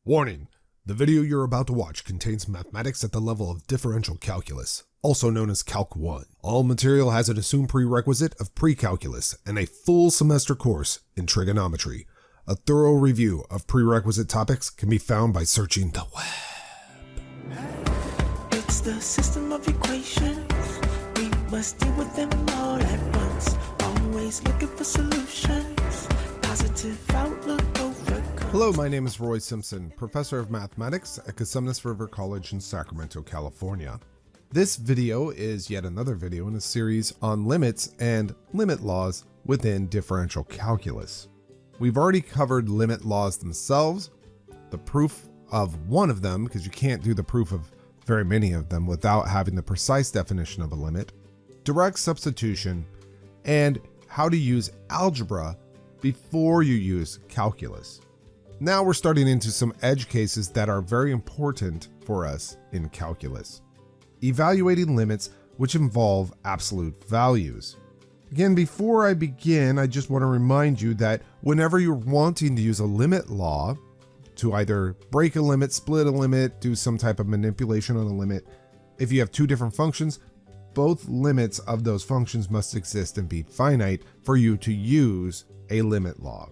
Warning: the video you're about to watch contains mathematics at the level of differential calculus, also known as Calc 1. All material has an assumed prerequisite of pre-calculus and a full semester course in trigonometry. A thorough review of prerequisite topics can be found by searching the web. It's the system of equations. We must deal with them all at once. Always looking for solutions. Positive outlook overcome. Hello, my name is Roy Simpson, professor of mathematics at Cosumnes River College in Sacramento, California. This video is yet another video in a series on limits and limit laws within differential calculus. We've already covered limit laws themselves, the proof of one of them, because you can't do the proof of very many of them without having the precise definition of a limit, direct substitution, and how to use algebra before you use calculus. Now we're starting into some edge cases that are very important for us in calculus. Evaluating limits which involve absolute values. Again, before I begin, I just want to remind you that whenever you're wanting to use a limit law to either break a limit, split a limit, do some type of manipulation on a limit, if you have two different functions, both limits of those functions must exist and be finite for you to use a limit law.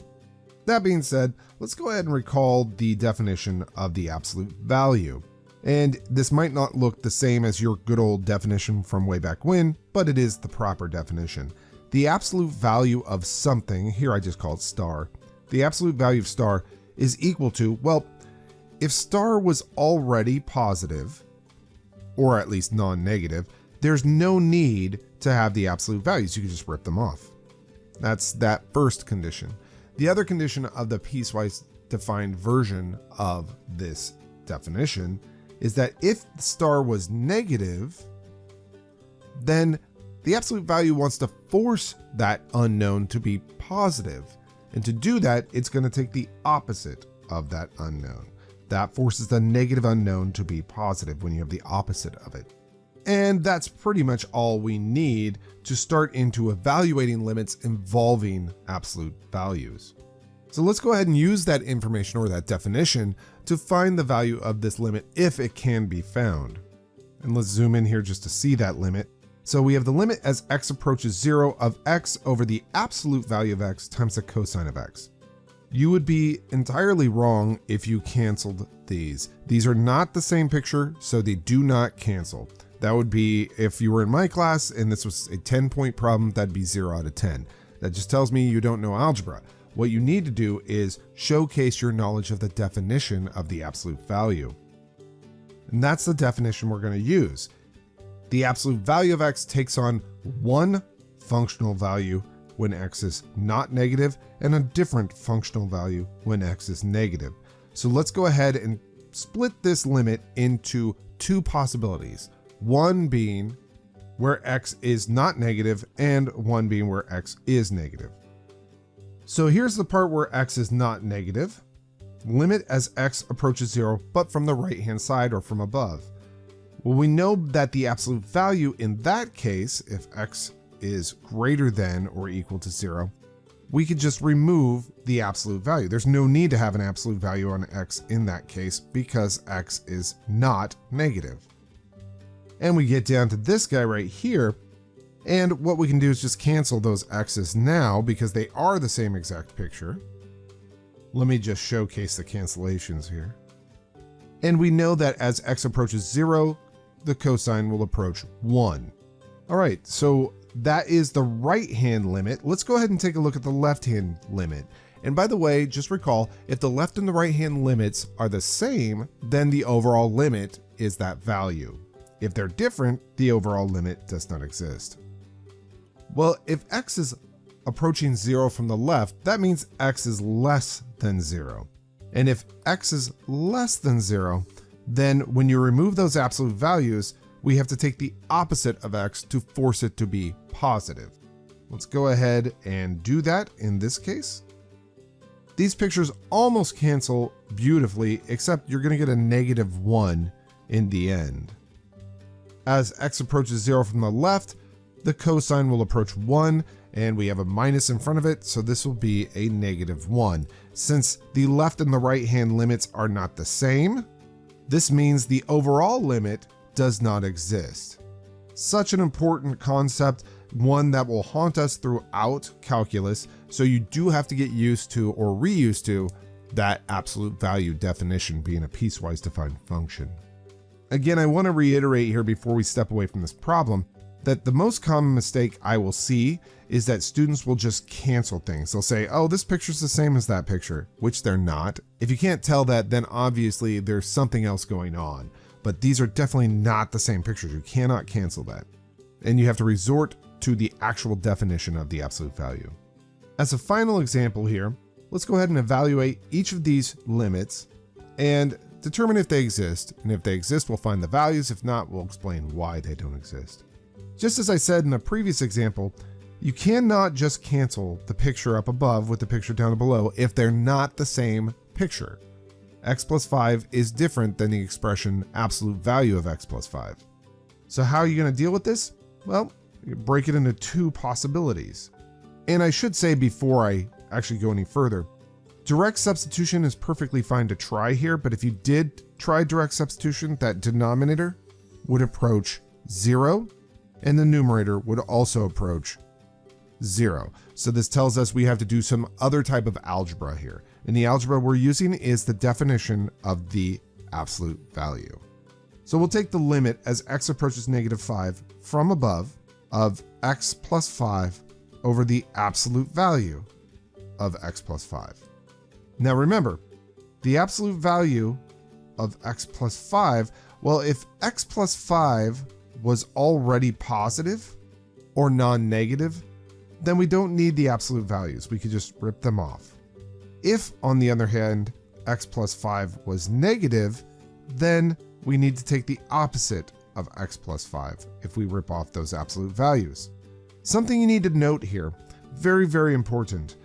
That being said, let's go ahead and recall the definition of the absolute value. And this might not look the same as your good old definition from way back when, but it is the proper definition. The absolute value of something, here I just call it star, the absolute value of star is equal to, well, if star was already positive, or at least non-negative, there's no need to have the absolute values. You can just rip them off. That's that first condition. The other condition of the piecewise defined version of this definition is that if the star was negative, then the absolute value wants to force that unknown to be positive. And to do that, it's going to take the opposite of that unknown. That forces the negative unknown to be positive when you have the opposite of it. And that's pretty much all we need to start into evaluating limits involving absolute values. So let's go ahead and use that information or that definition to find the value of this limit if it can be found. And let's zoom in here just to see that limit. So we have the limit as x approaches 0 of x over the absolute value of x times the cosine of x. You would be entirely wrong if you canceled these. These are not the same picture, so they do not cancel. That would be if you were in my class and this was a 10-point problem, that'd be 0 out of 10. That just tells me you don't know algebra. What you need to do is showcase your knowledge of the definition of the absolute value. And that's the definition we're going to use. The absolute value of x takes on one functional value when x is not negative and a different functional value when x is negative. So let's go ahead and split this limit into two possibilities. One being where x is not negative and one being where x is negative. So here's the part where x is not negative. Limit as x approaches 0, but from the right-hand side or from above. Well, we know that the absolute value in that case, if x is greater than or equal to 0, we could just remove the absolute value. There's no need to have an absolute value on x in that case because x is not negative. And we get down to this guy right here. And what we can do is just cancel those x's now because they are the same exact picture. Let me just showcase the cancellations here. And we know that as x approaches 0, the cosine will approach 1. All right, so that is the right-hand limit. Let's go ahead and take a look at the left-hand limit. And by the way, just recall, if the left and the right-hand limits are the same, then the overall limit is that value. If they're different, the overall limit does not exist. Well, if x is approaching 0 from the left, that means x is less than 0. And if x is less than 0, then when you remove those absolute values, we have to take the opposite of x to force it to be positive. Let's go ahead and do that in this case. These pictures almost cancel beautifully, except you're going to get a -1 in the end. As x approaches 0 from the left, the cosine will approach 1, and we have a minus in front of it, so this will be a -1. Since the left and the right hand limits are not the same, this means the overall limit does not exist. Such an important concept, one that will haunt us throughout calculus, so you do have to get used to or reused to that absolute value definition being a piecewise defined function. Again, I want to reiterate here before we step away from this problem that the most common mistake I will see is that students will just cancel things. They'll say, oh, this picture's the same as that picture, which they're not. If you can't tell that, then obviously there's something else going on. But these are definitely not the same pictures. You cannot cancel that. And you have to resort to the actual definition of the absolute value. As a final example here, let's go ahead and evaluate each of these limits and determine if they exist. And if they exist, we'll find the values. If not, we'll explain why they don't exist. Just as I said in a previous example, you cannot just cancel the picture up above with the picture down below if they're not the same picture. X plus 5 is different than the expression absolute value of x plus 5. So how are you going to deal with this? Well, you break it into two possibilities. And I should say before I actually go any further, direct substitution is perfectly fine to try here, but if you did try direct substitution, that denominator would approach 0, and the numerator would also approach 0. So this tells us we have to do some other type of algebra here. And the algebra we're using is the definition of the absolute value. So we'll take the limit as x approaches -5 from above of x plus 5 over the absolute value of x plus 5. Now remember, the absolute value of x plus 5, well, if x plus 5 was already positive or non-negative, then we don't need the absolute values. We could just rip them off. If, on the other hand, x plus 5 was negative, then we need to take the opposite of x plus 5 if we rip off those absolute values. Something you need to note here, very, very important.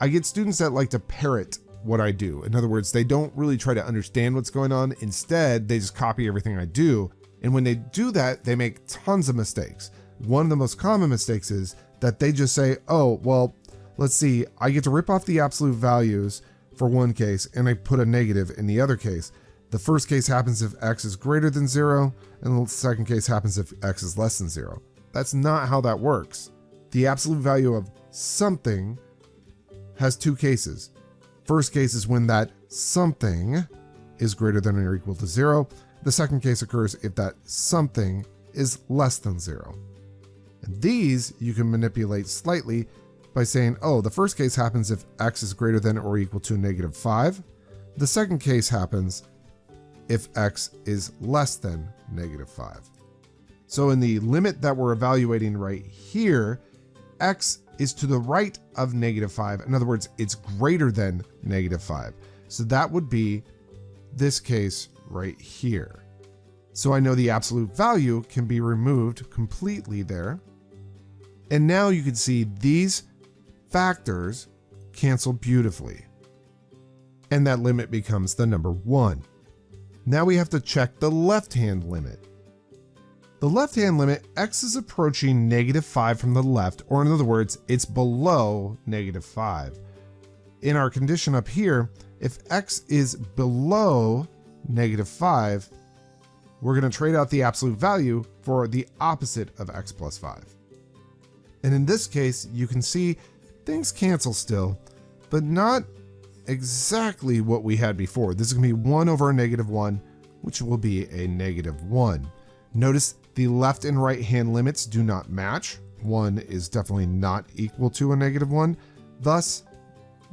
I get students that like to parrot what I do. In other words, they don't really try to understand what's going on. Instead, they just copy everything I do. And when they do that, they make tons of mistakes. One of the most common mistakes is that they just say, oh, well, let's see, I get to rip off the absolute values for one case and I put a negative in the other case. The first case happens if x is greater than 0, and the second case happens if x is less than 0. That's not how that works. The absolute value of something has two cases. First case is when that something is greater than or equal to 0. The second case occurs if that something is less than 0. And these you can manipulate slightly by saying, oh, the first case happens if x is greater than or equal to -5. The second case happens if x is less than -5. So in the limit that we're evaluating right here, x is to the right of -5. In other words, it's greater than -5. So that would be this case right here. So I know the absolute value can be removed completely there. And now you can see these factors cancel beautifully. And that limit becomes the number 1. Now we have to check the left-hand limit. The left-hand limit, x is approaching -5 from the left, or in other words, it's below -5. In our condition up here, if x is below -5, we're going to trade out the absolute value for the opposite of x plus 5. And in this case, you can see things cancel still, but not exactly what we had before. This is going to be 1 over a -1, which will be a -1. Notice the left and right hand limits do not match. 1 is definitely not equal to a -1. Thus,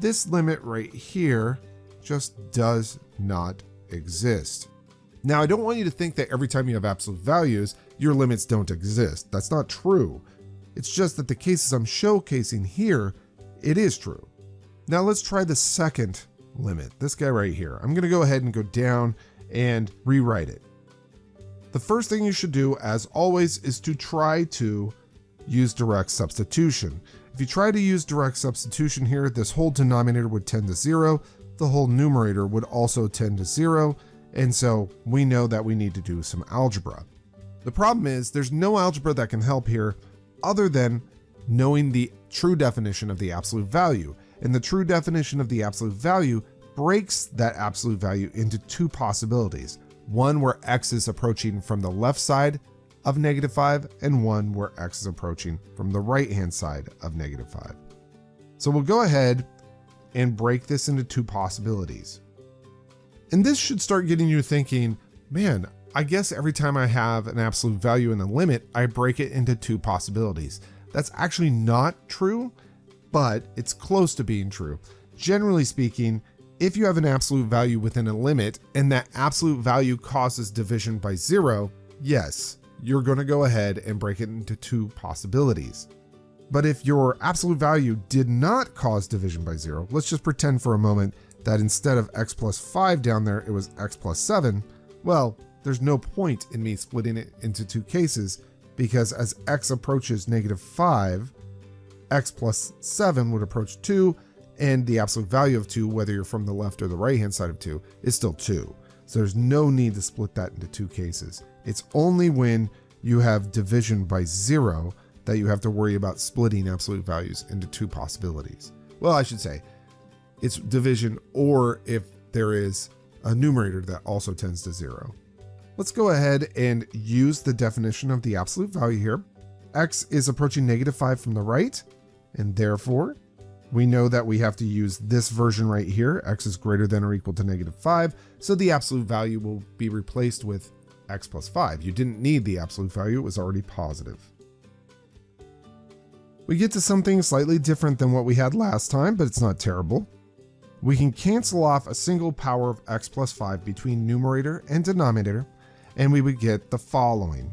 this limit right here just does not exist. Now, I don't want you to think that every time you have absolute values, your limits don't exist. That's not true. It's just that the cases I'm showcasing here, it is true. Now let's try the second limit, this guy right here. I'm going to go ahead and go down and rewrite it. The first thing you should do, as always, is to try to use direct substitution. If you try to use direct substitution here, this whole denominator would tend to 0. The whole numerator would also tend to 0. And so we know that we need to do some algebra. The problem is there's no algebra that can help here other than knowing the true definition of the absolute value. And the true definition of the absolute value breaks that absolute value into two possibilities. One where x is approaching from the left side of -5, and one where x is approaching from the right-hand side of -5. So we'll go ahead and break this into two possibilities. And this should start getting you thinking, man, I guess every time I have an absolute value in a limit, I break it into two possibilities. That's actually not true, but it's close to being true. Generally speaking, if you have an absolute value within a limit and that absolute value causes division by 0, yes, you're going to go ahead and break it into two possibilities. But if your absolute value did not cause division by 0, let's just pretend for a moment that instead of x plus 5 down there, it was x plus 7. Well, there's no point in me splitting it into two cases, because as x approaches -5, x plus 7 would approach 2, and the absolute value of 2, whether you're from the left or the right hand side of 2, is still 2. So there's no need to split that into two cases. It's only when you have division by 0 that you have to worry about splitting absolute values into two possibilities. Well, I should say it's division, or if there is a numerator that also tends to 0. Let's go ahead and use the definition of the absolute value here. X is approaching -5 from the right, and therefore we know that we have to use this version right here. X is greater than or equal to -5, so the absolute value will be replaced with x plus 5. You didn't need the absolute value, it was already positive. We get to something slightly different than what we had last time, but it's not terrible. We can cancel off a single power of x plus 5 between numerator and denominator, and we would get the following.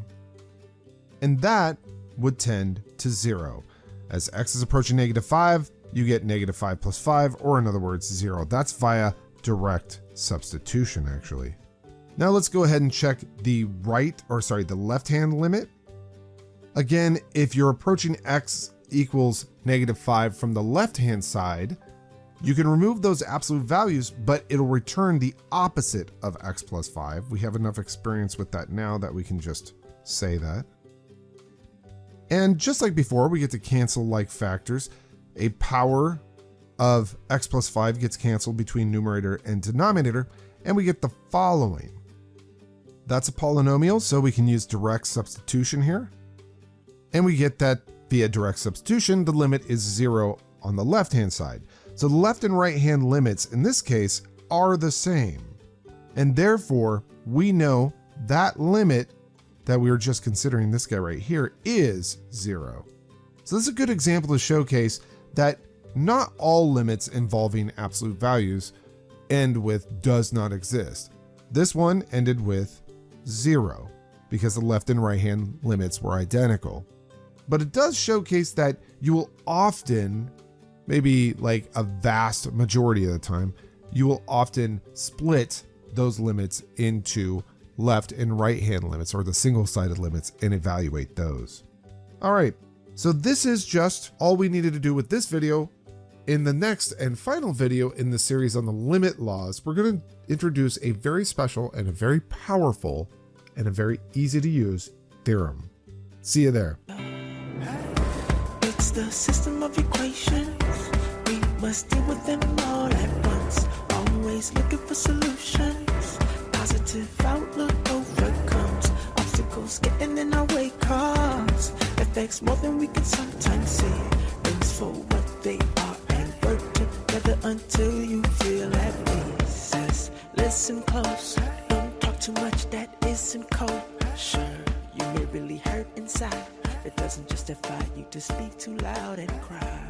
And that would tend to 0. As x is approaching -5, you get -5 plus 5, or in other words, 0. That's via direct substitution, actually. Now let's go ahead and check the left-hand limit. Again, if you're approaching x equals -5 from the left-hand side, you can remove those absolute values, but it'll return the opposite of x plus 5. We have enough experience with that now that we can just say that. And just like before, we get to cancel like factors. A power of x plus 5 gets canceled between numerator and denominator, and we get the following. That's a polynomial, so we can use direct substitution here. And we get that via direct substitution, the limit is 0 on the left-hand side. So the left and right-hand limits in this case are the same. And therefore, we know that limit that we were just considering, this guy right here, is 0. So this is a good example to showcase that not all limits involving absolute values end with does not exist. This one ended with 0 because the left and right hand limits were identical. But it does showcase that you will often, maybe like a vast majority of the time, you will often split those limits into left and right hand limits, or the single-sided limits, and evaluate those. All right, so this is just all we needed to do with this video. In the next and final video in the series on the limit laws, we're going to introduce a very special and a very powerful and a very easy to use theorem. See you there. It's the system of equations. We must deal with them all at once. Always looking for solutions. Positive outlook overcomes obstacles getting in our way, cause affects more than we can sometimes see. Things for what they are and work together until you feel at peace. Says, listen close, don't talk too much that isn't cold. Sure, you may really hurt inside. It doesn't justify you to speak too loud and cry.